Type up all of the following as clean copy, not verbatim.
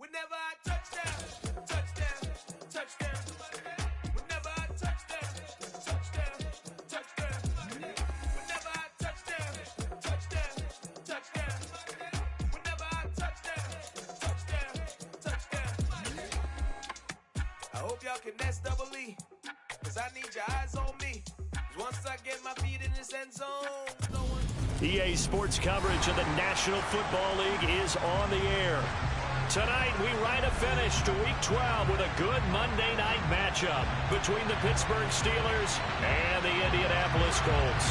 Whenever I touch down, touchdown, touchdown. Whenever I touch down, touchdown, touchdown. Whenever I touch down, touchdown, touchdown. Whenever I touch down, touchdown, touchdown. I hope y'all can nest double E, cause I need your eyes on me. Once I get my feet in this end zone, no one... EA Sports coverage of the National Football League is on the air. Tonight, we write a finish to Week 12 with a good Monday night matchup between the Pittsburgh Steelers and the Indianapolis Colts.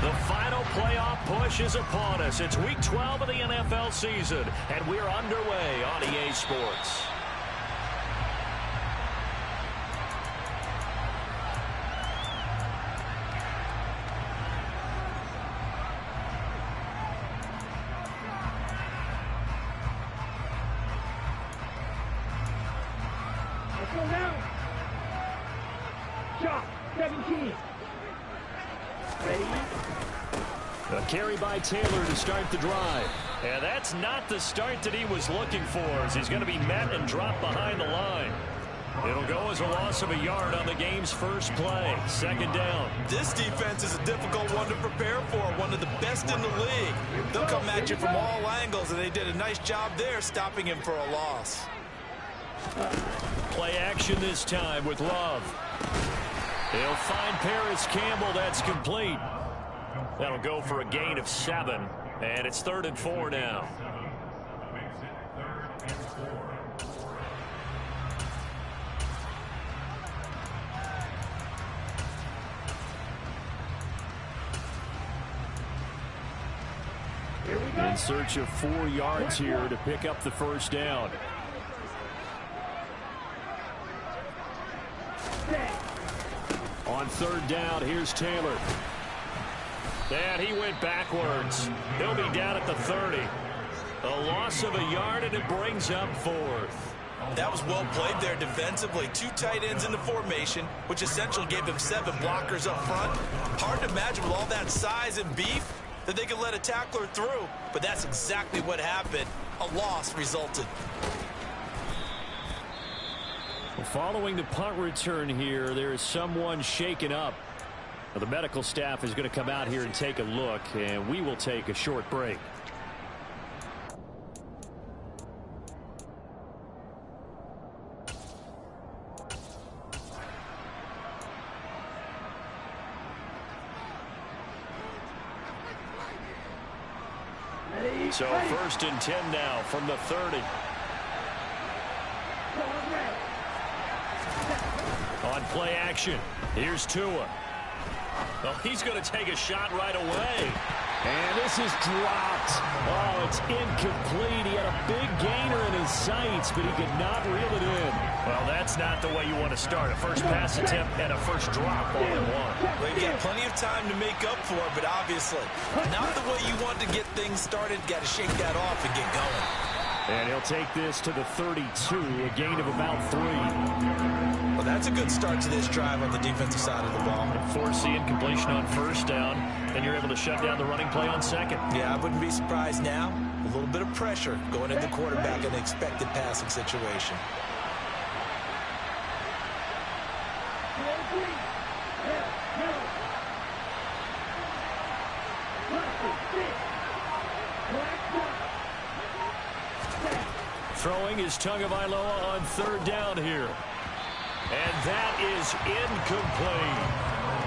The final playoff push is upon us. It's Week 12 of the NFL season, and we're underway on EA Sports. A carry by Taylor to start the drive. And that's not the start that he was looking for, as he's going to be met and dropped behind the line. It'll go as a loss of a yard on the game's first play. Second down. This defense is a difficult one to prepare for, one of the best in the league. They'll come at you from all angles, and they did a nice job there stopping him for a loss. Play action this time with Love. He'll find Paris Campbell. That's complete. That'll go for a gain of 7, and it's 3rd and 4 now. In search of 4 yards here to pick up the first down. On 3rd down, here's Taylor. And he went backwards. He'll be down at the 30. A loss of a yard, and it brings up 4th. That was well played there defensively. 2 tight ends in the formation, which essentially gave them 7 blockers up front. Hard to imagine with all that size and beef that they could let a tackler through, but that's exactly what happened. A loss resulted. Well, following the punt return here, there is someone shaken up. Well, the medical staff is going to come out here and take a look, and we will take a short break. So 1st and 10 now from the 30. On play action, here's Tua. Well, he's going to take a shot right away. And this is dropped. Oh, it's incomplete. He had a big gainer in his sights, but he could not reel it in. Well, that's not the way you want to start. A first pass attempt and a first drop all in one. Well, you got plenty of time to make up for it, but obviously not the way you want to get things started. Got to shake that off and get going. And he'll take this to the 32, a gain of about 3. Well, that's a good start to this drive on the defensive side of the ball. Force the incompletion on 1st down, and you're able to shut down the running play on 2nd. Yeah, I wouldn't be surprised now. A little bit of pressure going into the quarterback in an expected passing situation. Throwing is Tagovailoa on 3rd down here. And that is incomplete.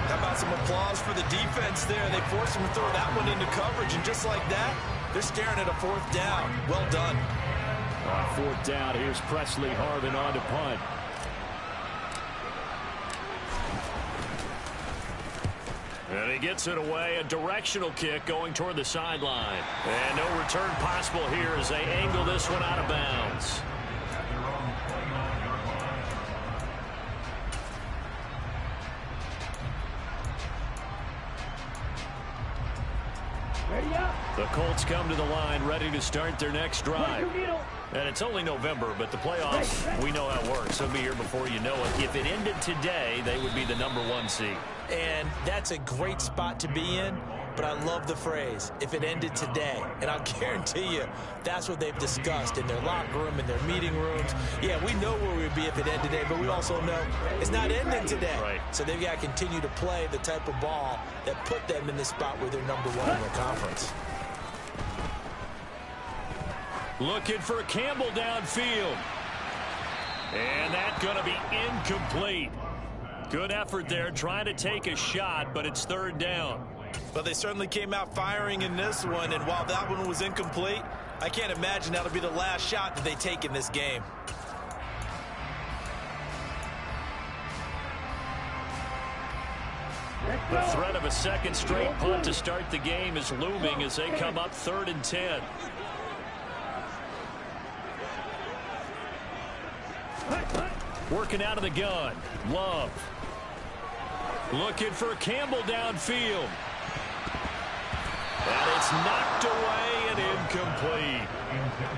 How about some applause for the defense there? They forced him to throw that one into coverage, and just like that, they're staring at a 4th down. Well done. On 4th down, here's Presley Harvin on to punt. And he gets it away, a directional kick going toward the sideline. And no return possible here as they angle this one out of bounds. The Colts come to the line, ready to start their next drive. And it's only November, but the playoffs, we know how it works. They'll be here before you know it. If it ended today, they would be the #1 seed. And that's a great spot to be in, but I love the phrase, if it ended today. And I'll guarantee you, that's what they've discussed in their locker room, in their meeting rooms. Yeah, we know where we'd be if it ended today, but we also know it's not ending today. Right. So they've got to continue to play the type of ball that put them in the spot where they're #1 in their conference. Looking for Campbell downfield. And that's going to be incomplete. Good effort there, trying to take a shot, but it's 3rd down. But they certainly came out firing in this one, and while that one was incomplete, I can't imagine that'll be the last shot that they take in this game. The threat of a second straight punt to start the game is looming as they come up 3rd and 10. Working out of the gun. Love. Looking for Campbell downfield. And it's knocked away and incomplete.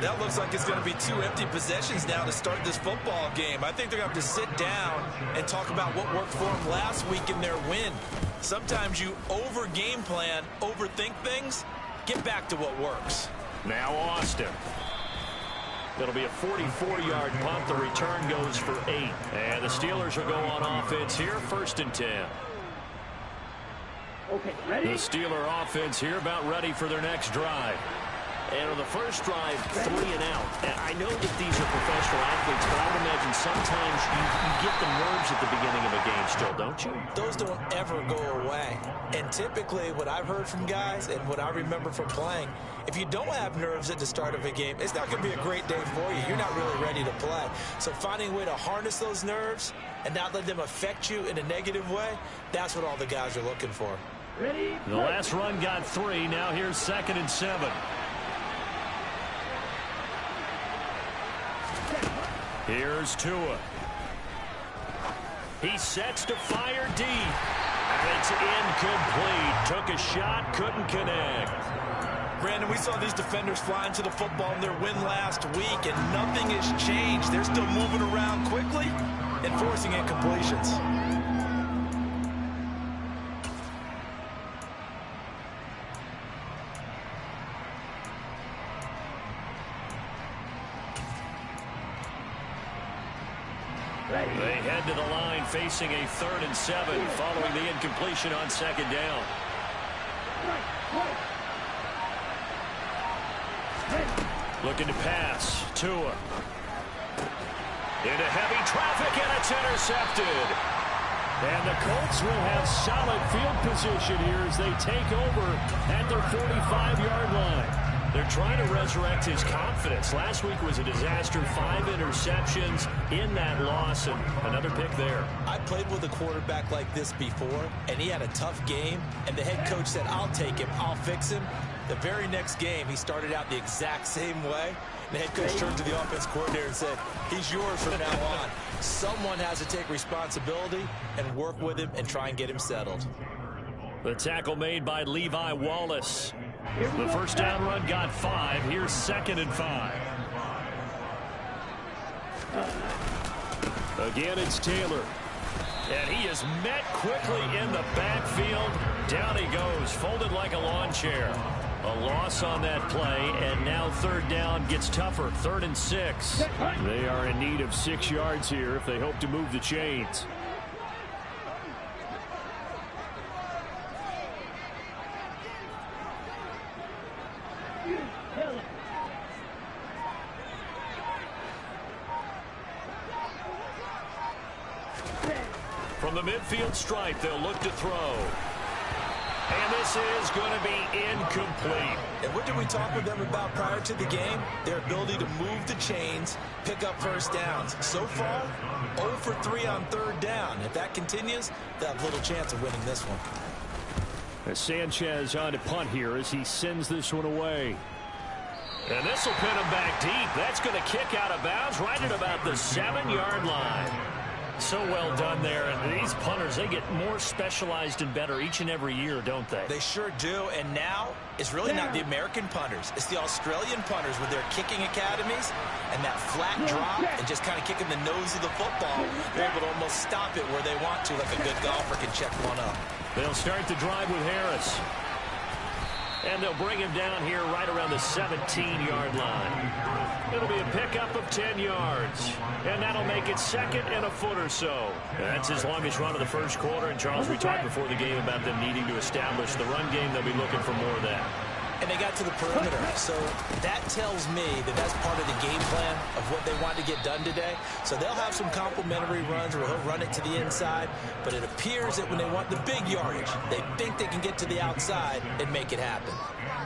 That looks like it's going to be 2 empty possessions now to start this football game. I think they're going to have to sit down and talk about what worked for them last week in their win. Sometimes you over-game plan, overthink things. Get back to what works. Now Austin. It'll be a 44-yard punt. The return goes for 8. And the Steelers will go on offense here, 1st and 10. Okay, ready? The Steeler offense here about ready for their next drive. And on the first drive, 3 and out. And I know that these are professional athletes, but I would imagine sometimes you get the nerves at the beginning of a game still, don't you? Those don't ever go away. And typically what I've heard from guys and what I remember from playing, if you don't have nerves at the start of a game, it's not going to be a great day for you. You're not really ready to play. So finding a way to harness those nerves and not let them affect you in a negative way, that's what all the guys are looking for. Ready? The last run got 3. Now here's 2nd and 7. Here's Tua. He sets to fire deep. And it's incomplete. Took a shot, couldn't connect. Brandon, we saw these defenders fly into the football in their win last week, and nothing has changed. They're still moving around quickly and forcing incompletions. They head to the line facing a 3rd and 7 following the incompletion on 2nd down. Looking to pass. Tua. Into heavy traffic, and it's intercepted. And the Colts will have solid field position here as they take over at their 45-yard line. They're trying to resurrect his confidence. Last week was a disaster. 5 interceptions in that loss, and another pick there. I played with a quarterback like this before, and he had a tough game, and the head coach said, I'll take him, I'll fix him. The very next game, he started out the exact same way. The head coach turned to the offense coordinator and said, he's yours from now on. Someone has to take responsibility and work with him and try and get him settled. The tackle made by Levi Wallace. The first down run got 5. Here's 2nd and 5. Again, it's Taylor. And he is met quickly in the backfield. Down he goes, folded like a lawn chair. A loss on that play, and now 3rd down gets tougher. 3rd and 6. They are in need of 6 yards here if they hope to move the chains. From the midfield stripe, they'll look to throw. And this is going to be incomplete. And what did we talk with them about prior to the game? Their ability to move the chains, pick up first downs. So far, 0 for 3 on 3rd down. If that continues, they'll have little chance of winning this one. As Sanchez on to punt here as he sends this one away. And this will pin him back deep. That's going to kick out of bounds right at about the 7-yard line. So well done there. And these punters, they get more specialized and better each and every year, don't they? They sure do. And now it's really not the American punters. It's the Australian punters with their kicking academies and that flat drop and just kind of kicking the nose of the football. They're able to almost stop it where they want to, like a good golfer can check one up. They'll start the drive with Harris. And they'll bring him down here right around the 17-yard line. It'll be a pickup of 10 yards. And that'll make it second and a foot or so. That's his longest run of the first quarter. And, Charles, we talked before the game about them needing to establish the run game. They'll be looking for more of that. And they got to the perimeter. So that tells me that that's part of the game plan of what they want to get done today. So they'll have some complimentary runs where he'll run it to the inside. But it appears that when they want the big yardage, they think they can get to the outside and make it happen.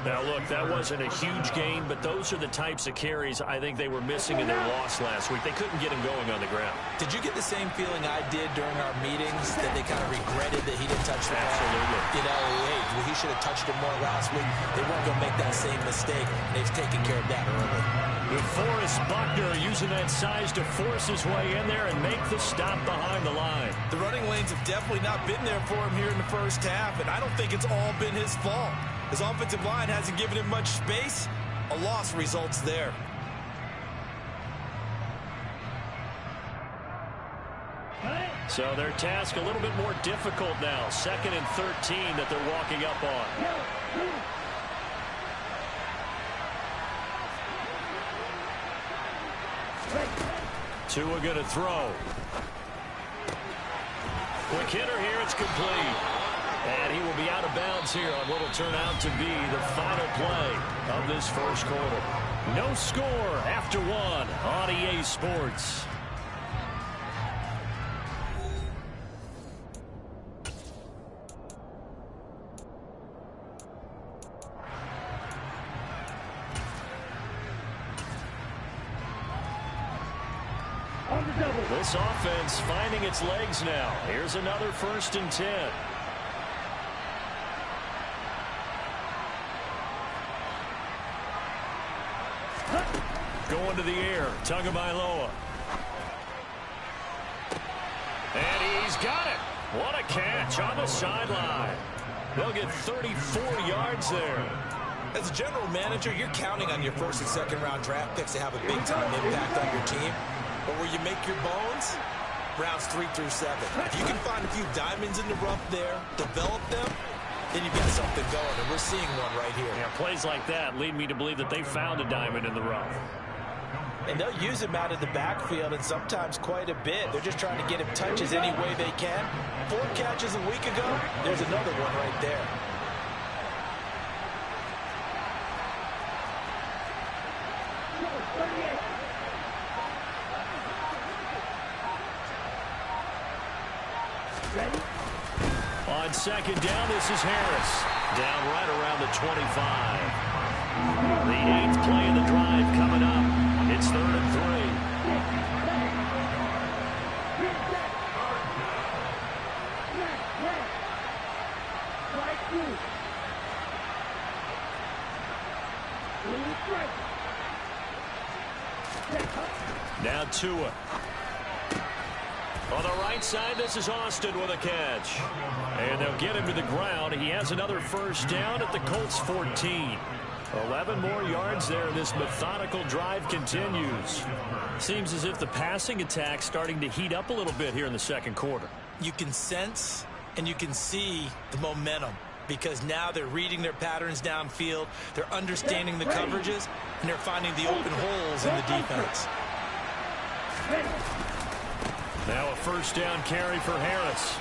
Now, look, that wasn't a huge gain, but those are the types of carries I think they were missing in their loss last week. They couldn't get him going on the ground. Did you get the same feeling I did during our meetings, that they kind of regretted that he didn't touch the ball? Absolutely. You know, hey, he should have touched it more last week. They weren't going to make that same mistake, and they've taken care of that early. With Forrest Buckner using that size to force his way in there and make the stop behind the line. The running lanes have definitely not been there for him here in the first half, and I don't think it's all been his fault. His offensive line hasn't given him much space. A loss results there. So their task a little bit more difficult now. 2nd and 13 that they're walking up on. Tua going to throw. Quick hitter here. It's complete. And he will be out of bounds here on what will turn out to be the final play of this first quarter. No score after one on EA Sports. This offense finding its legs now. Here's another 1st and 10. Going to the air, Tagovailoa. And he's got it. What a catch on the sideline. They'll get 34 yards there. As a general manager, you're counting on your 1st and 2nd round draft picks to have a big-time impact on your team. But where you make your bones, rounds 3 through 7. If you can find a few diamonds in the rough there, develop them, then you've got something going, and we're seeing one right here. Yeah, plays like that lead me to believe that they found a diamond in the rough. And they'll use him out of the backfield, and sometimes quite a bit. They're just trying to get him touches any way they can. 4 catches a week ago, there's another one right there. On 2nd down, this is Harris. Down right around the 25. The 8th play of the drive coming up. It's 3rd and 3. Now Tua. On the right side, this is Austin with a catch. And they'll get him to the ground. He has another 1st down at the Colts 14. 11 more yards there, and this methodical drive continues. Seems as if the passing attack's starting to heat up a little bit here in the 2nd quarter. You can sense and you can see the momentum, because now they're reading their patterns downfield, they're understanding the coverages, and they're finding the open holes in the defense. Now a 1st down carry for Harris.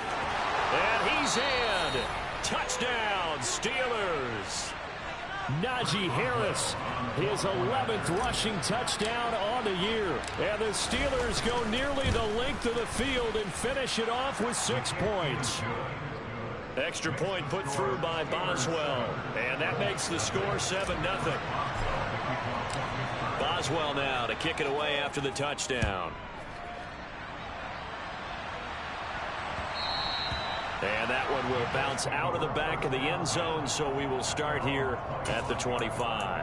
And he's in. Touchdown, Steelers. Najee Harris, his 11th rushing touchdown on the year. And the Steelers go nearly the length of the field and finish it off with 6 points. Extra point put through by Boswell. And that makes the score 7-0. Boswell now to kick it away after the touchdown. And that one will bounce out of the back of the end zone, so we will start here at the 25.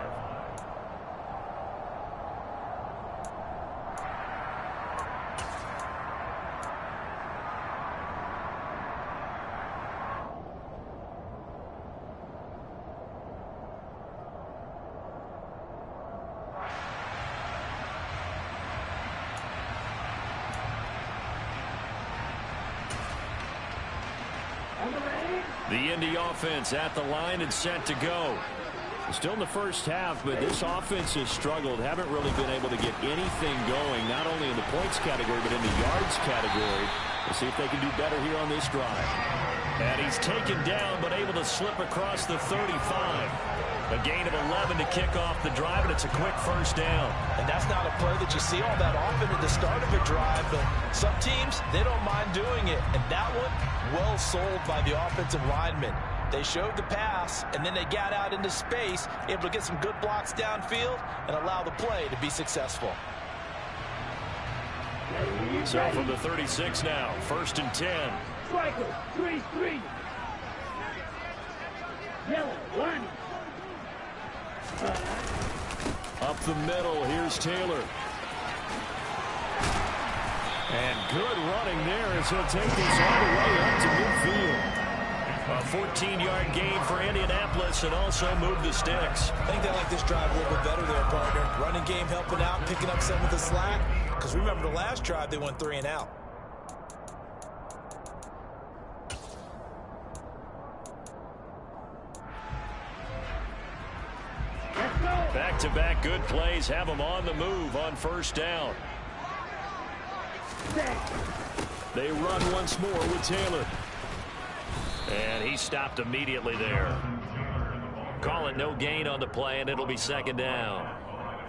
The Indy offense at the line and set to go. Still in the first half, but this offense has struggled. Haven't really been able to get anything going, not only in the points category, but in the yards category. We'll see if they can do better here on this drive. And he's taken down, but able to slip across the 35. A gain of 11 to kick off the drive, and it's a quick first down. And that's not a play that you see all that often at the start of a drive, but some teams, they don't mind doing it. And that one, well sold by the offensive lineman. They showed the pass, and then they got out into space, able to get some good blocks downfield and allow the play to be successful. So from the 36 now, 1st and 10. Striker, 3-3. Yellow, 1. Up the middle, here's Taylor. And good running there as he'll take this all the way up to midfield. A 14-yard gain for Indianapolis and also move the sticks. I think they like this drive a little bit better there, partner. Running game helping out, picking up some of the slack. Because remember, the last drive, they went 3 and out. Back-to-back good plays have them on the move on first down. They run once more with Taylor. And he stopped immediately there. Call it no gain on the play, and it'll be 2nd down.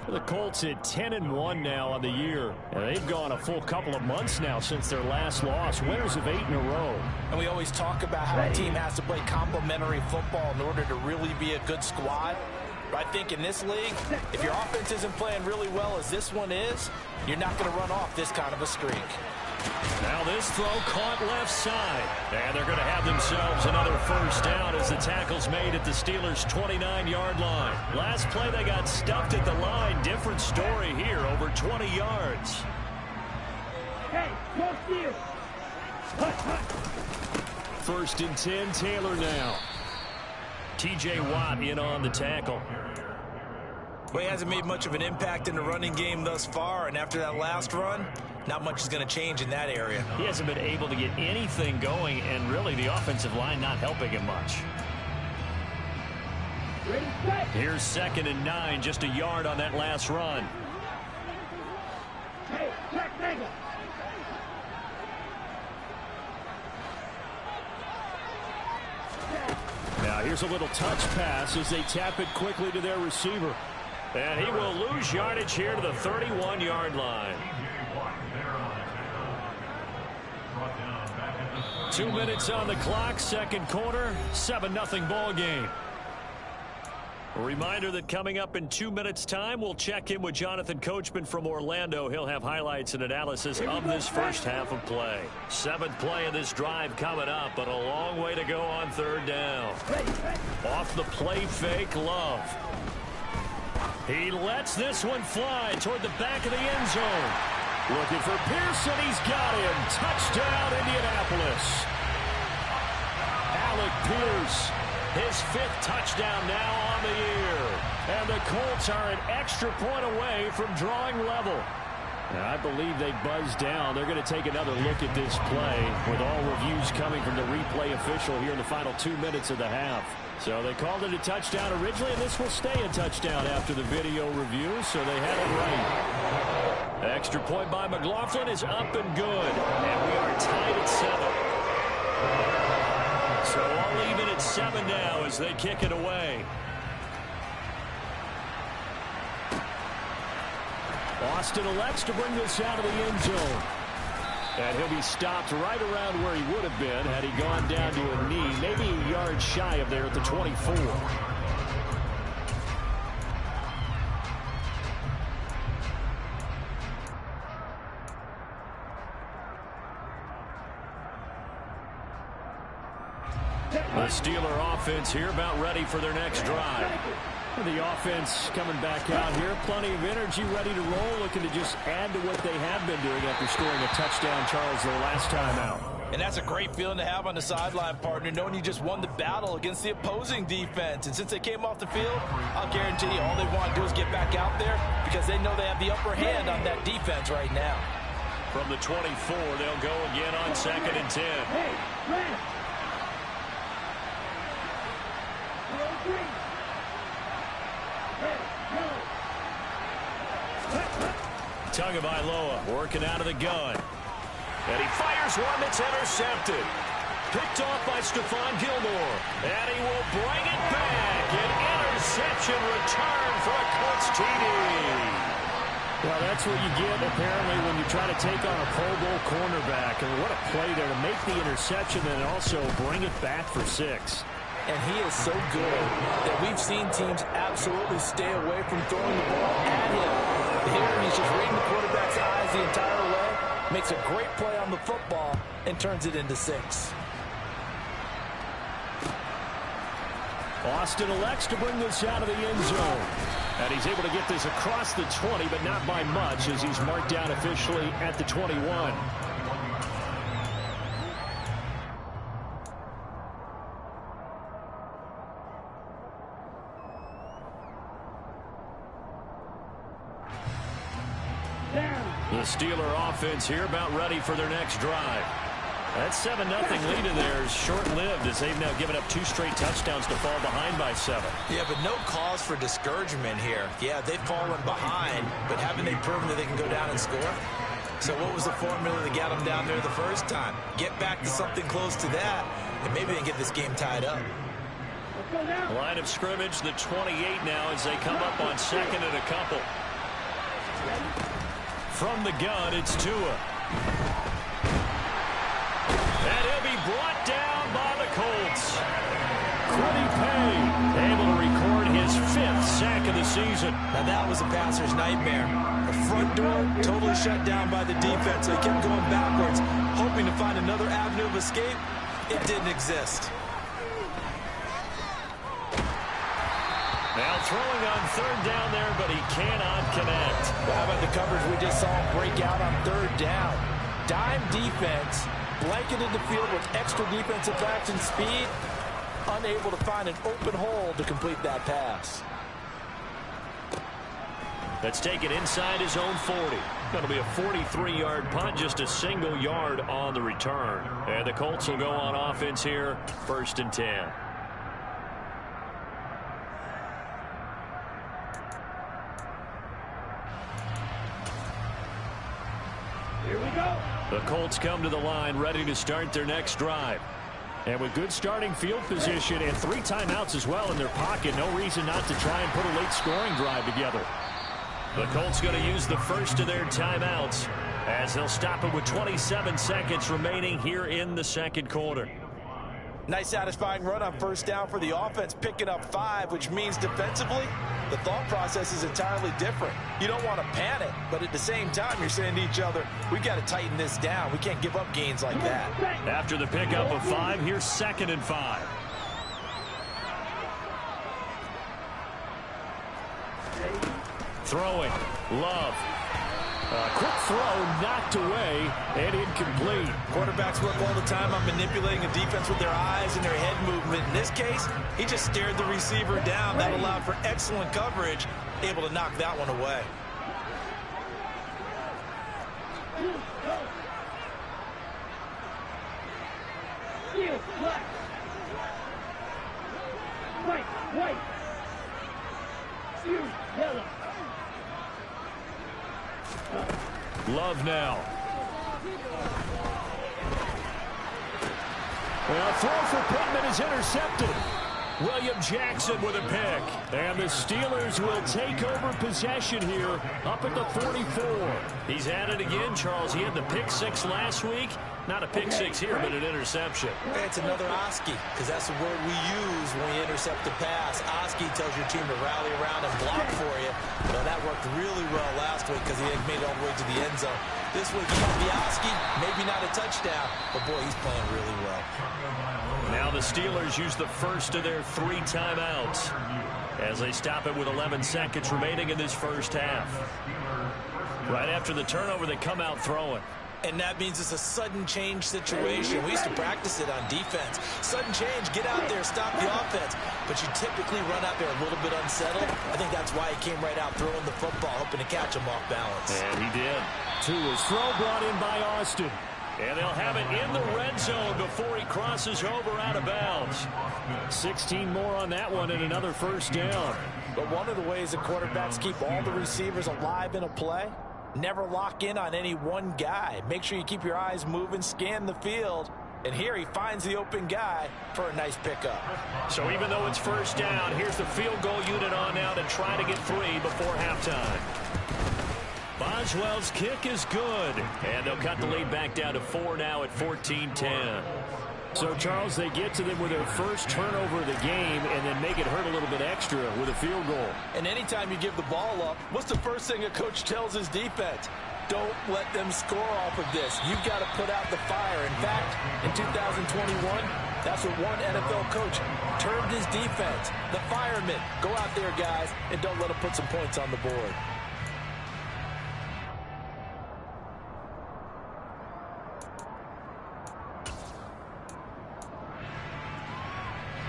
The Colts at 10-1 now on the year. And they've gone a full couple of months now since their last loss. Winners of 8 in a row. And we always talk about how a team has to play complementary football in order to really be a good squad. But I think in this league, if your offense isn't playing really well as this one is, you're not going to run off this kind of a streak. Now this throw caught left side. And they're going to have themselves another first down as the tackle's made at the Steelers' 29-yard line. Last play they got stuffed at the line. Different story here, over 20 yards. Hey, go steal. 1st and 10, Taylor now. T.J. Watt in on the tackle. Well, he hasn't made much of an impact in the running game thus far, and after that last run, not much is going to change in that area. He hasn't been able to get anything going, and really the offensive line not helping him much. Here's 2nd and 9, just a yard on that last run. Hey, check nigga. Now here's a little touch pass as they tap it quickly to their receiver. And he will lose yardage here to the 31-yard line. 2 minutes on the clock, 2nd quarter, 7-0 ball game. A reminder that coming up in 2 minutes' time, we'll check in with Jonathan Coachman from Orlando. He'll have highlights and analysis of this first half of play. 7th play of this drive coming up, but a long way to go on 3rd down. Off the play fake, Love. He lets this one fly toward the back of the end zone. Looking for Pearson. He's got him. Touchdown, Indianapolis. Alec Pierce, his 5th touchdown now on the year. And the Colts are an extra point away from drawing level. And I believe they buzzed down. They're going to take another look at this play with all reviews coming from the replay official here in the final 2 minutes of the half. So they called it a touchdown originally, and this will stay a touchdown after the video review, so they had it right. Extra point by McLaughlin is up and good, and we are tied at 7. So all even at 7 now as they kick it away. Austin elects to bring this out of the end zone. And he'll be stopped right around where he would have been had he gone down to a knee, maybe a yard shy of there at the 24. The Steeler offense here about ready for their next drive. The offense coming back out here. Plenty of energy, ready to roll, looking to just add to what they have been doing after scoring a touchdown, Charles, their last time out. And that's a great feeling to have on the sideline, partner, knowing you just won the battle against the opposing defense. And since they came off the field, I'll guarantee you all they want to do is get back out there because they know they have the upper hand on that defense right now. From the 24, they'll go again on 2nd and 10. Tagovailoa working out of the gun. And he fires one that's intercepted. Picked off by Stephon Gilmore. And he will bring it back. An interception return for a Colts TD. Well, that's what you get, apparently, when you try to take on a Pro Bowl cornerback. And what a play there to make the interception and also bring it back for 6. And he is so good that we've seen teams absolutely stay away from throwing the ball at him. Here, he's just reading the quarterback's eyes the entire way, makes a great play on the football, and turns it into 6. Austin elects to bring this out of the end zone. And he's able to get this across the 20, but not by much, as he's marked down officially at the 21. The Steeler offense here about ready for their next drive. That 7-0 lead in there is short-lived as they've now given up 2 straight touchdowns to fall behind by 7. Yeah, but no cause for discouragement here. Yeah, they've fallen behind, but haven't they proven that they can go down and score? So what was the formula that got them down there the first time? Get back to something close to that, and maybe they can get this game tied up. Line of scrimmage, the 28 now as they come up on 2nd and a couple. From the gun, it's Tua. And he'll be brought down by the Colts. Kwity Paye able to record his 5th sack of the season. Now that was a passer's nightmare. The front door totally shut down by the defense. They kept going backwards, hoping to find another avenue of escape. It didn't exist. Now throwing on 3rd down there, but he cannot connect. Well, how about the coverage we just saw him break out on 3rd down? Dime defense, blanketed the field with extra defensive backs and speed, unable to find an open hole to complete that pass. Let's take it inside his own 40. Going to be a 43-yard punt, just a single yard on the return. And the Colts will go on offense here, 1st and 10. Here we go. The Colts come to the line ready to start their next drive. And with good starting field position and 3 timeouts as well in their pocket, no reason not to try and put a late scoring drive together. The Colts going to use the first of their timeouts as they'll stop it with 27 seconds remaining here in the 2nd quarter. Nice satisfying run on 1st down for the offense, picking up 5, which means defensively, the thought process is entirely different. You don't want to panic, but at the same time, you're saying to each other, we've got to tighten this down. We can't give up gains like that. After the pickup of 5, here's 2nd and 5. Throwing, Love. A quick throw knocked away and incomplete. Quarterbacks work all the time on manipulating a defense with their eyes and their head movement. In this case, he just stared the receiver down. That allowed for excellent coverage, able to knock that one away. Steal, left. Right, white. Steal, yellow. Love now. Well, throw for Pittman is intercepted. William Jackson with a pick. And the Steelers will take over possession here up at the 44. He's at it again, Charles. He had the pick 6 last week. Not a pick 6 here, but an interception. It's another Oski, because that's the word we use when we intercept the pass. Oski tells your team to rally around and block for you. Well, that worked really well last week because he had made it all the way to the end zone. This week, you might be Oski, maybe not a touchdown, but boy, he's playing really well. Now the Steelers use the first of their 3 timeouts as they stop it with 11 seconds remaining in this first half. Right after the turnover, they come out throwing. And that means it's a sudden change situation. We used to practice it on defense. Sudden change, get out there, stop the offense. But you typically run out there a little bit unsettled. I think that's why he came right out throwing the football, hoping to catch him off balance. And he did. Tua's throw brought in by Austin. And they'll have it in the red zone before he crosses over out of bounds. 16 more on that one and another first down. But one of the ways the quarterbacks keep all the receivers alive in a play never lock in on any one guy. Make sure you keep your eyes moving, scan the field. And here he finds the open guy for a nice pickup. So even though it's first down, here's the field goal unit on now to try to get 3 before halftime. Boswell's kick is good. And they'll cut the lead back down to 4 now at 14-10. So, Charles, they get to them with their first turnover of the game and then make it hurt a little bit extra with a field goal. And anytime you give the ball up, what's the first thing a coach tells his defense? Don't let them score off of this. You've got to put out the fire. In fact, in 2021, that's what one NFL coach termed his defense. The firemen. Go out there, guys, and don't let them put some points on the board.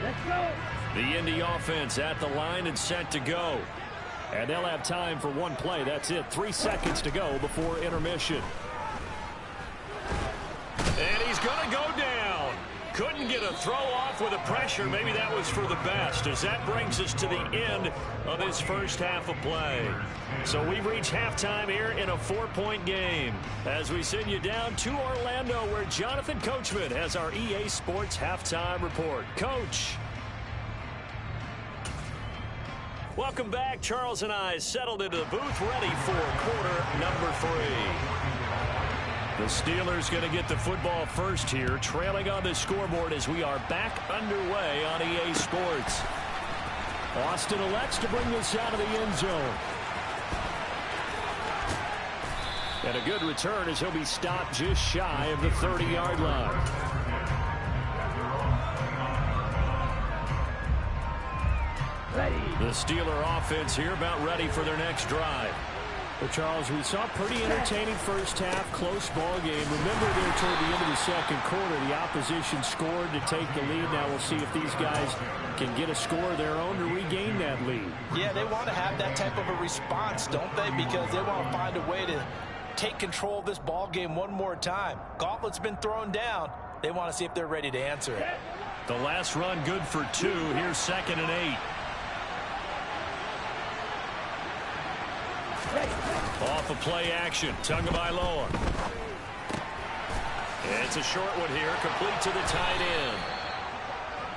Let's go. The Indy offense at the line and set to go. And they'll have time for one play. That's it. 3 seconds to go before intermission. And he's going to go down. Couldn't get a throw off with the pressure. Maybe that was for the best, as that brings us to the end of this first half of play. So we've reached halftime here in a 4-point game as we send you down to Orlando, where Jonathan Coachman has our EA Sports halftime report. Coach. Welcome back. Charles and I settled into the booth, ready for quarter number 3. The Steelers going to get the football first here, trailing on the scoreboard as we are back underway on EA Sports. Austin elects to bring this out of the end zone. And a good return as he'll be stopped just shy of the 30-yard line. The Steeler offense here about ready for their next drive. But Charles, we saw a pretty entertaining first half, close ball game. Remember there toward the end of the second quarter, the opposition scored to take the lead. Now we'll see if these guys can get a score of their own to regain that lead. Yeah, they want to have that type of a response, don't they? Because they want to find a way to take control of this ball game one more time. Gauntlet's been thrown down. They want to see if they're ready to answer it. The last run good for 2. Here's 2nd and 8. Off of play action, Tagovailoa. It's a short one here, complete to the tight end.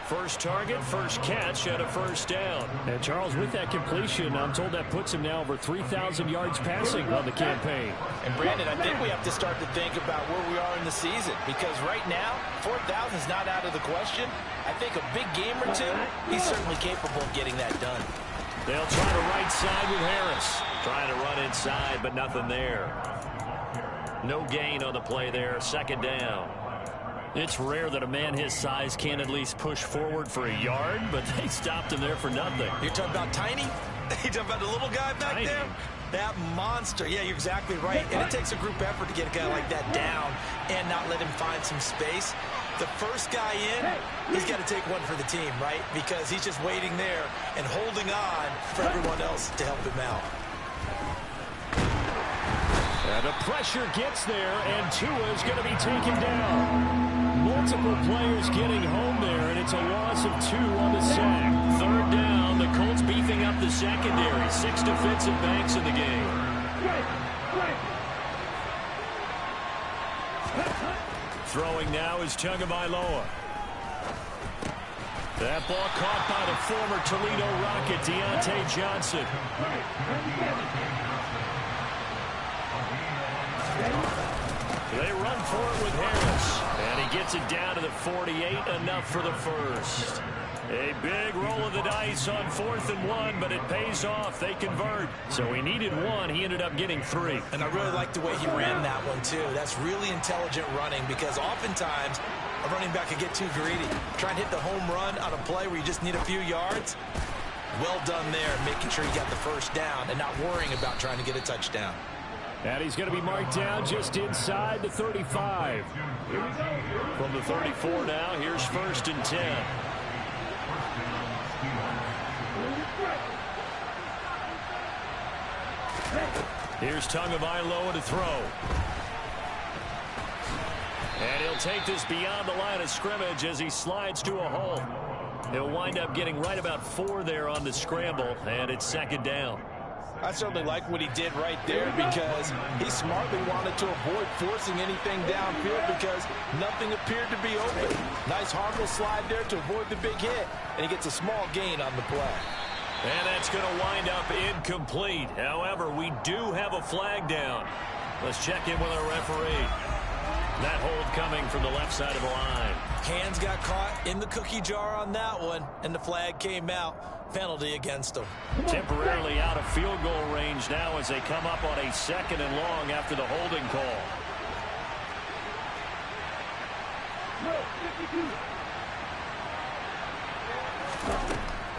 First target, first catch, and a first down. And Charles, with that completion, I'm told that puts him now over 3,000 yards passing on the campaign. And Brandon, I think we have to start to think about where we are in the season, because right now, 4,000 is not out of the question. I think a big game or two, he's certainly capable of getting that done. They'll try the right side with Harris. Trying to run inside, but nothing there. No gain on the play there. 2nd down. It's rare that a man his size can at least push forward for a yard, but they stopped him there for nothing. You're talking about Tiny? You're talking about the little guy back Tiny. there? That monster. Yeah, you're exactly right. And it takes a group effort to get a guy like that down and not let him find some space. The first guy in, he's got to take one for the team, right? Because he's just waiting there and holding on for everyone else to help him out. And the pressure gets there, and Tua is going to be taken down. Multiple players getting home there, and it's a loss of 2 on the sack. 3rd down, the Colts beefing up the secondary. 6 defensive backs in the game. Throwing now is Tagovailoa. That ball caught by the former Toledo Rocket, Deontay Johnson. They run for it with Harris. And he gets it down to the 48, enough for the first. A big roll of the dice on 4th and 1, but it pays off. They convert. So he needed 1. He ended up getting 3. And I really like the way he ran that one, too. That's really intelligent running, because oftentimes a running back can get too greedy. Try and hit the home run on a play where you just need a few yards. Well done there, making sure you got the first down and not worrying about trying to get a touchdown. And he's going to be marked down just inside the 35. From the 34 now, here's 1st and 10. Here's Tagovailoa to throw. And he'll take this beyond the line of scrimmage as he slides to a hole. He'll wind up getting right about 4 there on the scramble, and it's 2nd down. I certainly like what he did right there because he smartly wanted to avoid forcing anything downfield because nothing appeared to be open. Nice harmless slide there to avoid the big hit, and he gets a small gain on the play. And that's going to wind up incomplete. However, we do have a flag down. Let's check in with our referee. That hold coming from the left side of the line. Hands got caught in the cookie jar on that one, and the flag came out. Penalty against them. Temporarily out of field goal range now as they come up on a 2nd and long after the holding call.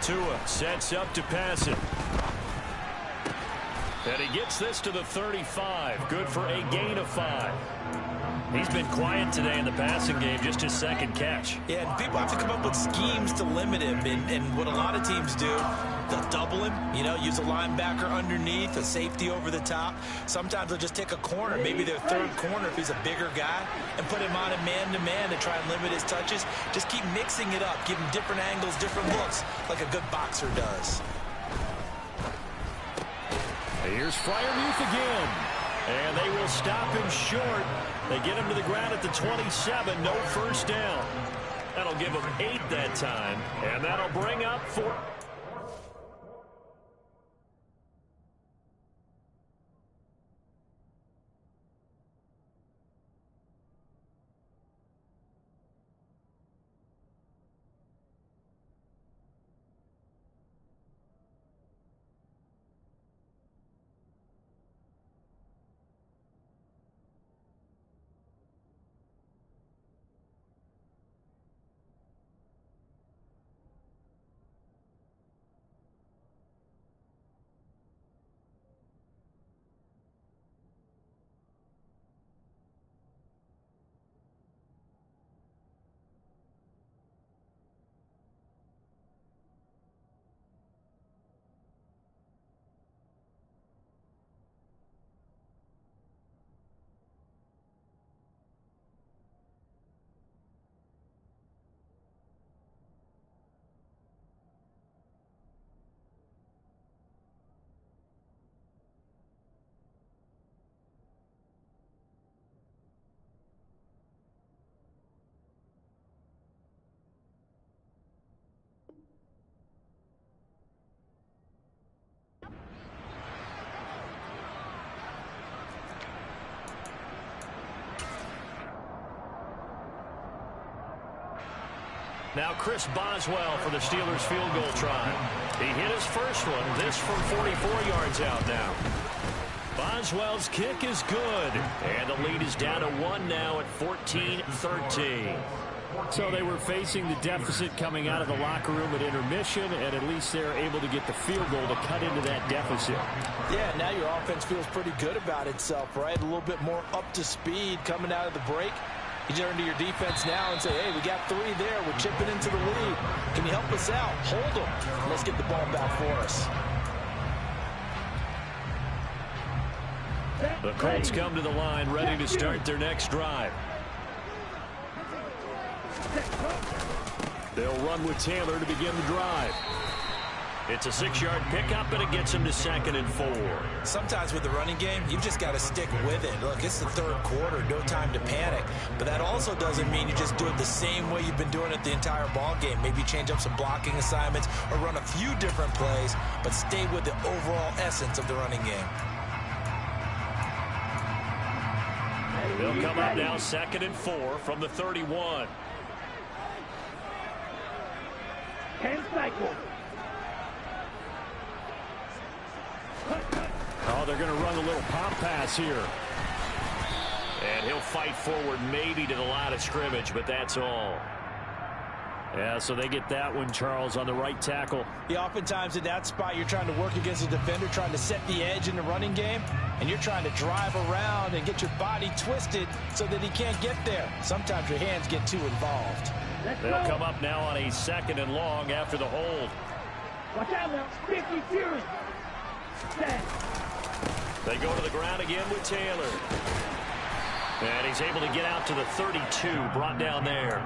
Tua sets up to pass it. And he gets this to the 35. Good for a gain of 5. He's been quiet today in the passing game, just his 2nd catch. Yeah, and people have to come up with schemes to limit him. And what a lot of teams do, they'll double him, use a linebacker underneath, a safety over the top. Sometimes they'll just take a corner, maybe their 3rd corner if he's a bigger guy, and put him on a man-to-man to try and limit his touches. Just keep mixing it up, give him different angles, different looks, like a good boxer does. Here's Freiermuth again. And they will stop him short. They get him to the ground at the 27. No first down. That'll give him 8 that time. And that'll bring up 4. Now Chris Boswell for the Steelers field goal try. He hit his first one. This from 44 yards out now. Boswell's kick is good. And the lead is down to 1 now at 14-13. So they were facing the deficit coming out of the locker room at intermission, and at least they're able to get the field goal to cut into that deficit. Yeah, now your offense feels pretty good about itself, right? A little bit more up to speed coming out of the break. You turn to your defense now and say, hey, we got 3 there. We're chipping into the lead. Can you help us out? Hold them. Let's get the ball back for us. The Colts come to the line ready to start their next drive. They'll run with Taylor to begin the drive. It's a 6-yard pickup, and it gets him to 2nd and 4. Sometimes with the running game, you've just got to stick with it. Look, it's the 3rd quarter, no time to panic. But that also doesn't mean you just do it the same way you've been doing it the entire ball game. Maybe change up some blocking assignments or run a few different plays, but stay with the overall essence of the running game. They'll come up now 2nd and 4 from the 31. 10 cycles. Oh, they're going to run a little pop pass here. And he'll fight forward maybe to the line of scrimmage, but that's all. Yeah, so they get that one, Charles, on the right tackle. Yeah, oftentimes in that spot, you're trying to work against a defender, trying to set the edge in the running game, and you're trying to drive around and get your body twisted so that he can't get there. Sometimes your hands get too involved. They'll come up now on a 2nd and long after the hold. Watch out now. 50 Fury. 10. They go to the ground again with Taylor. And he's able to get out to the 32, brought down there.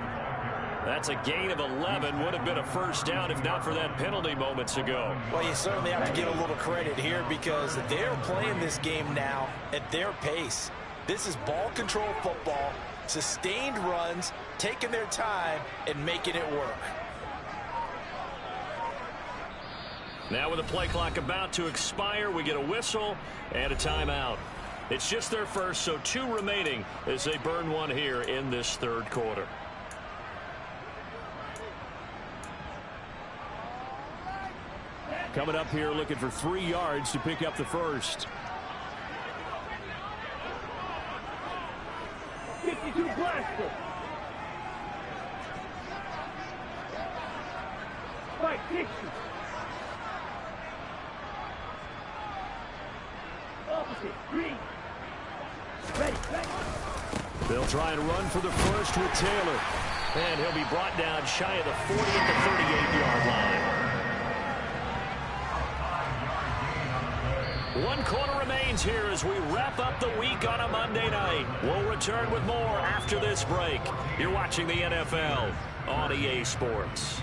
That's a gain of 11. Would have been a first down if not for that penalty moments ago. Well, you certainly have to give a little credit here because they're playing this game now at their pace. This is ball control football, sustained runs, taking their time, and making it work. Now with the play clock about to expire, we get a whistle and a timeout. It's just their first, so 2 remaining as they burn one here in this third quarter. Coming up here looking for 3 yards to pick up the first. 52 blaster. 560. Opposite. Green. Ready. They'll try and run for the first with Taylor. And he'll be brought down shy of the 40 at the 38-yard line. 1 quarter remains here as we wrap up the week on a Monday night. We'll return with more after this break. You're watching the NFL on EA Sports.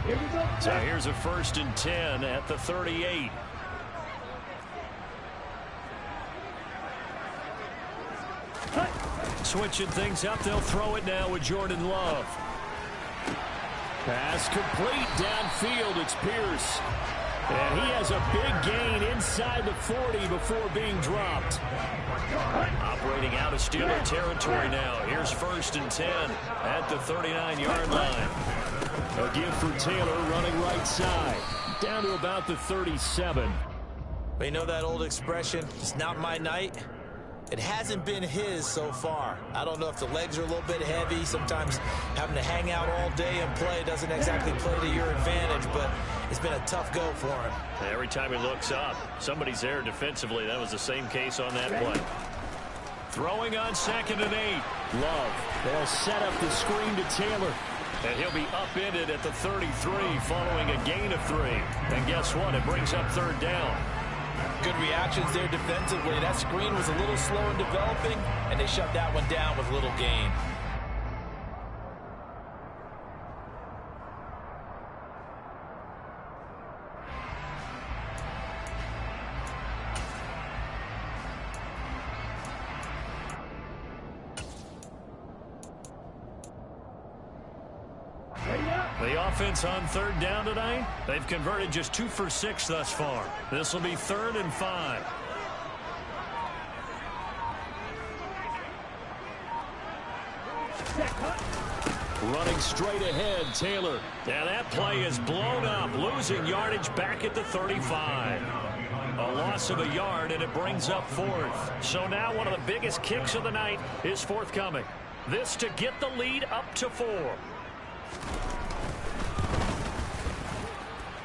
Here we go. So here's a 1st and 10 at the 38. Switching things up, they'll throw it now with Jordan Love. Pass complete downfield. It's Pierce. And he has a big gain inside the 40 before being dropped. Operating out of Steeler territory now. Here's 1st and 10 at the 39-yard line. A give for Taylor running right side. Down to about the 37. But you know that old expression, it's not my night? It hasn't been his so far. I don't know if the legs are a little bit heavy. Sometimes having to hang out all day and play doesn't exactly play to your advantage, but it's been a tough go for him. Every time he looks up, somebody's there defensively. That was the same case on that play. Throwing on 2nd and 8. Love. They'll set up the screen to Taylor. And he'll be upended at the 33 following a gain of 3. And guess what? It brings up 3rd down. Good reactions there defensively. That screen was a little slow in developing, and they shut that one down with little gain. The offense on 3rd down tonight, they've converted just 2 for 6 thus far. This will be 3rd and 5. Running straight ahead, Taylor. And that play is blown up, losing yardage back at the 35. A loss of a yard, and it brings up 4th. So now one of the biggest kicks of the night is forthcoming. This to get the lead up to 4.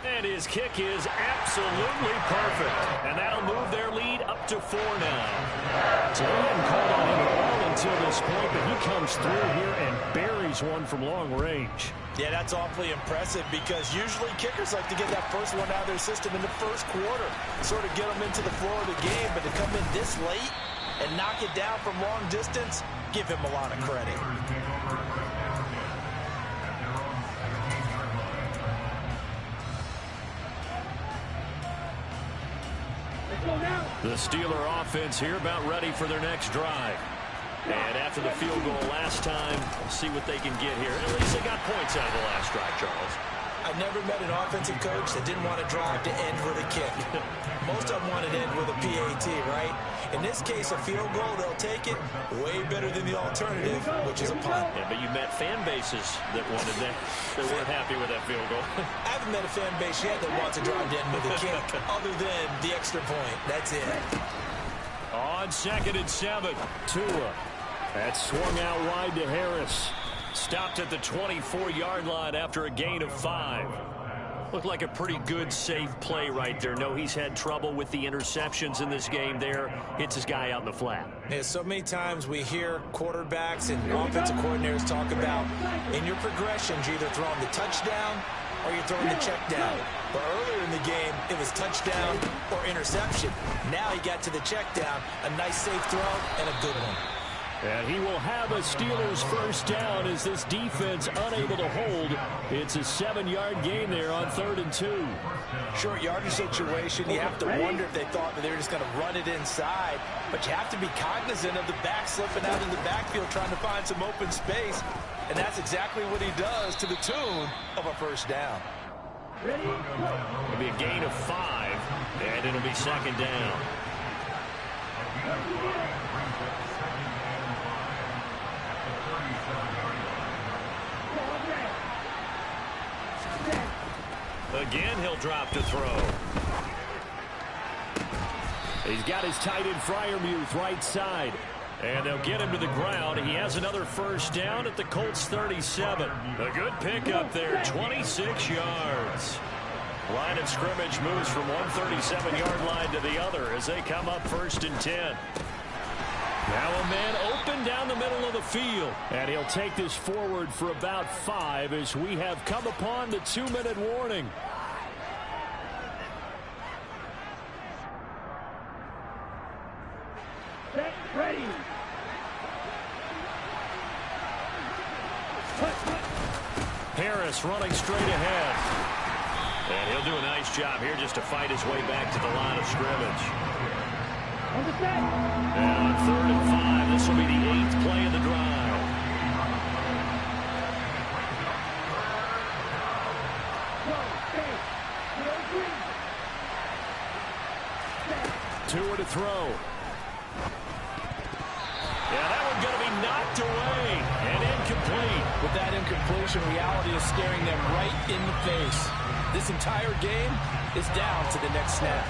And his kick is absolutely perfect. And that'll move their lead up to 4 now. So they hadn't called on him at all until this point, but he comes through here and buries one from long range. Yeah, that's awfully impressive because usually kickers like to get that first one out of their system in the first quarter, sort of get them into the flow of the game, but to come in this late and knock it down from long distance, give him a lot of credit. The Steeler offense here about ready for their next drive. And after the field goal last time, we'll see what they can get here. At least they got points out of the last drive, Charles. I've never met an offensive coach that didn't want a drive to end with a kick. Most of them want it to end with a PAT, right? In this case, a field goal, they'll take it way better than the alternative, which is a punt. Yeah, but you met fan bases that wanted that, that weren't happy with that field goal. I haven't met a fan base yet that wants a drive to end with a kick, other than the extra point. That's it. On 2nd and 7, Tua. That swung out wide to Harris. Stopped at the 24-yard line after a gain of 5. Looked like a pretty good, safe play right there. No, he's had trouble with the interceptions in this game there. Hits his guy out in the flat. Yeah, so many times we hear quarterbacks and offensive coordinators talk about in your progressions, you're either throwing the touchdown or you're throwing the check down. But earlier in the game, it was touchdown or interception. Now he got to the check down, a nice safe throw, and a good one. And he will have a Steelers first down as this defense unable to hold. It's a 7-yard gain there on 3rd and 2. Short yardage situation. You have to wonder if they thought that they were just going to run it inside. But you have to be cognizant of the back slipping out in the backfield trying to find some open space. And that's exactly what he does to the tune of a first down. It'll be a gain of 5, and it'll be 2nd down. Again, he'll drop to throw. He's got his tight end Freiermuth right side. And they'll get him to the ground. He has another first down at the Colts 37. A good pickup there, 26 yards. Line of scrimmage moves from one 37-yard line to the other as they come up 1st and 10. Now a man open down the middle of the field. And he'll take this forward for about 5 as we have come upon the 2-minute warning. Ready. Harris running straight ahead. And he'll do a nice job here just to fight his way back to the line of scrimmage. And on 3rd and 5, this will be the 8th play of the drive. Tua to throw. Yeah, that one's going to be knocked away and incomplete. With that incompletion, reality is staring them right in the face. This entire game is down to the next snap.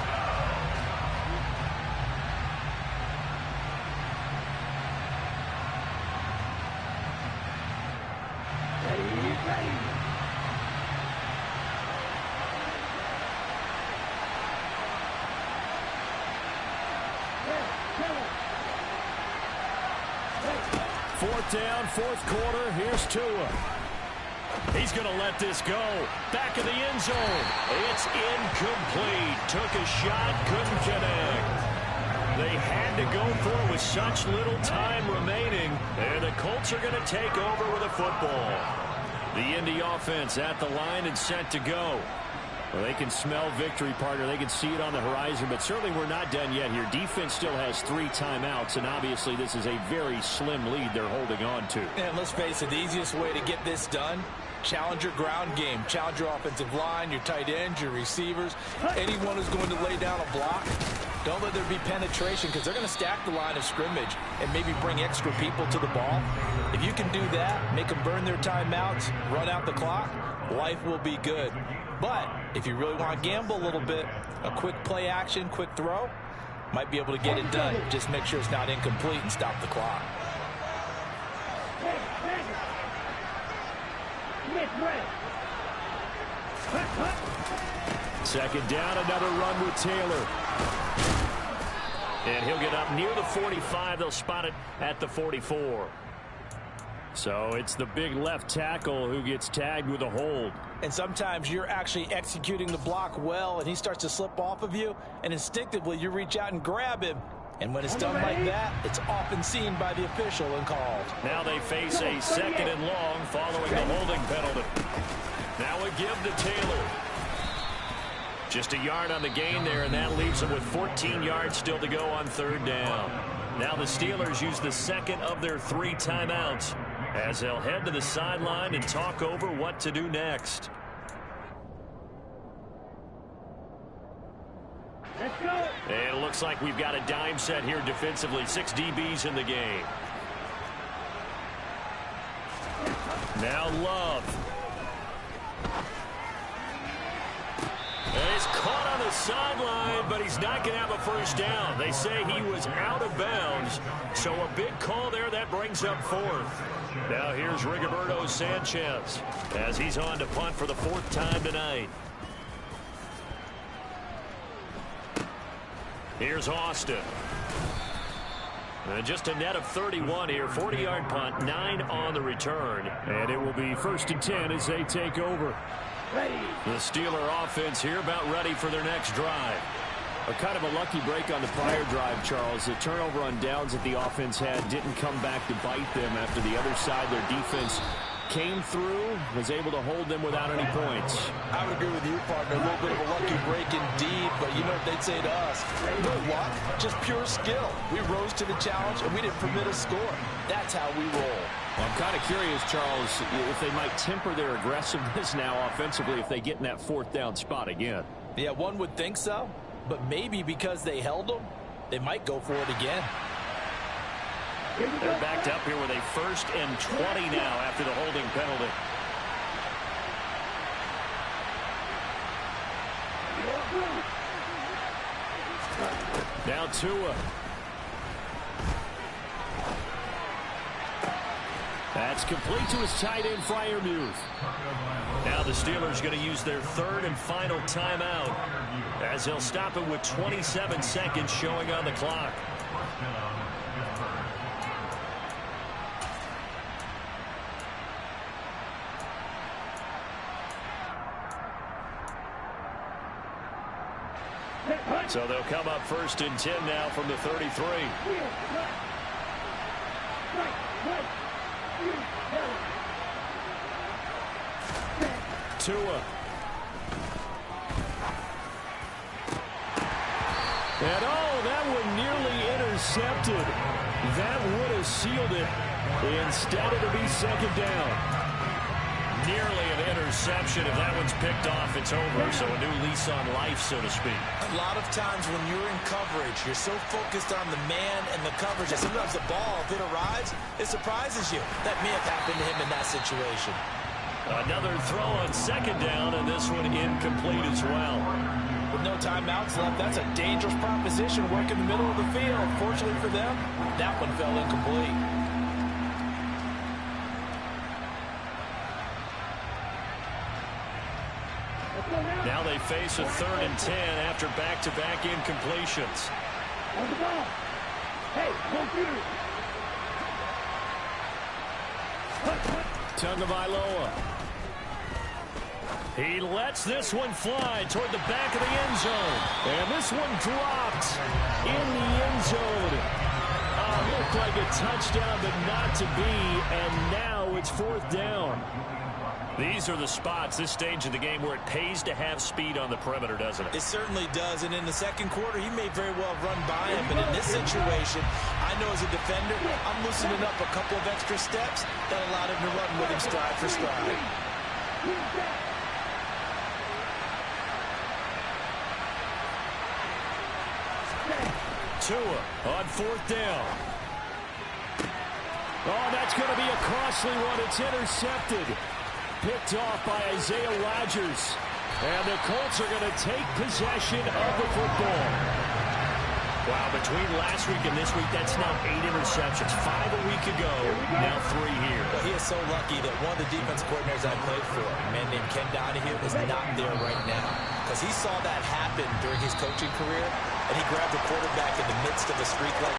Fourth down, 4th quarter. Here's Tua. He's going to let this go. Back of the end zone. It's incomplete. Took a shot, couldn't connect. They had to go for it with such little time remaining. And the Colts are going to take over with a football. The Indy offense at the line and set to go. Well, they can smell victory, partner. They can see it on the horizon, but certainly we're not done yet here. Defense still has 3 timeouts, and obviously this is a very slim lead they're holding on to. And let's face it, the easiest way to get this done, challenge your ground game. Challenge your offensive line, your tight ends, your receivers, anyone who's going to lay down a block. Don't let there be penetration because they're going to stack the line of scrimmage and maybe bring extra people to the ball. If you can do that, make them burn their timeouts, run out the clock, life will be good. But if you really want to gamble a little bit, a quick play action, quick throw, might be able to get it done. Just make sure it's not incomplete and stop the clock. Second down, another run with Taylor. And he'll get up near the 45. They'll spot it at the 44. So it's the big left tackle who gets tagged with a hold. And sometimes you're actually executing the block well, and he starts to slip off of you, and instinctively you reach out and grab him. And when it's done like that, it's often seen by the official and called. Now they face a 2nd and long following the holding penalty. Now a give to Taylor. Just a yard on the gain there, and that leaves them with 14 yards still to go on 3rd down. Now the Steelers use the 2nd of their 3 timeouts as they'll head to the sideline and talk over what to do next. Let's go. And it looks like we've got a dime set here defensively. 6 DBs in the game. Now Love. And he's caught on the sideline, but he's not going to have a first down. They say he was out of bounds. So a big call there that brings up 4th. Now here's Rigoberto Sanchez as he's on to punt for the 4th time tonight. Here's Austin. And just a net of 31 here. 40-yard punt, 9 on the return. And it will be 1st and 10 as they take over. The Steeler offense here about ready for their next drive. A kind of a lucky break on the prior drive, Charles. The turnover on downs that the offense had didn't come back to bite them after the other side. Their defense came through, was able to hold them without any points. I would agree with you, partner. A little bit of a lucky break indeed, but you know what they'd say to us? No luck, just pure skill. We rose to the challenge, and we didn't permit a score. That's how we roll. Well, I'm kind of curious, Charles, if they might temper their aggressiveness now offensively if they get in that fourth down spot again. Yeah, one would think so, but maybe because they held them, they might go for it again. They're backed up here with a 1st and 20 now after the holding penalty. Now Tua. That's complete to his tight end, Freiermuth. Now the Steelers going to use their 3rd and final timeout as they'll stop it with 27 seconds showing on the clock. So they'll come up 1st and 10 now from the 33. Tua. And that one nearly intercepted. That would have sealed it. Instead, it'll be 2nd down. Nearly an interception. If that one's picked off, it's over. So a new lease on life, so to speak. A lot of times when you're in coverage, you're so focused on the man and the coverage that sometimes the ball, if it arrives, it surprises you. That may have happened to him in that situation. Another throw on 2nd down, and this one incomplete as well. With no timeouts left, that's a dangerous proposition. Work in the middle of the field. Fortunately for them, that one fell incomplete. Now they face a 3rd and 10 after back-to-back incompletions. Tagovailoa. He lets this one fly toward the back of the end zone. And this one dropped in the end zone. Looked like a touchdown, but not to be. And now it's 4th down. These are the spots, this stage of the game, where it pays to have speed on the perimeter, doesn't it? It certainly does, and in the 2nd quarter, he may very well run by him, but in this situation, I know as a defender, I'm loosening up a couple of extra steps that allowed him to run with him stride for stride. Tua on 4th down. Oh, that's going to be a costly one. It's intercepted. Picked off by Isaiah Rodgers. And the Colts are going to take possession of the football. Wow, between last week and this week, that's now 8 interceptions. 5 a week ago, now 3 here. Well, he is so lucky that one of the defense coordinators I played for, a man named Ken Donahue, is not there right now. Because he saw that happen during his coaching career, and he grabbed the quarterback in the midst of a streak like